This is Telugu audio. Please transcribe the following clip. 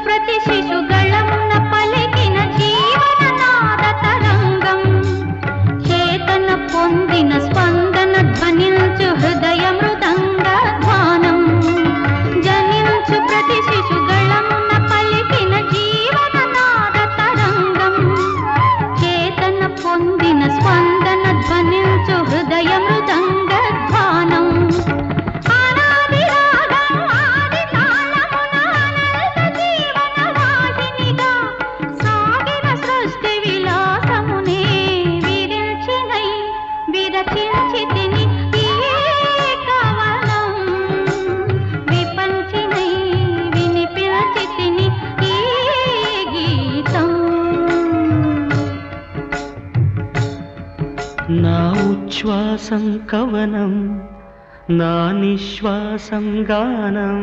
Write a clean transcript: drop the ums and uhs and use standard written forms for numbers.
ప్రతి శిశుగళమున పలికిన జీవననాద తరంగం చేతన పొందిన స్పందన ధ్వనించు హృదయ మృదంగ ధ్వానం జనించు ప్రతి శిశుగళమున పలికిన జీవననాద తరంగం చేతన పొందిన స్పందన ధ్వనించు హృదయ మృదంగ ధ్వానం నా ఉచ్ఛ్వాసం కవనం నా నిశ్వాసం గానం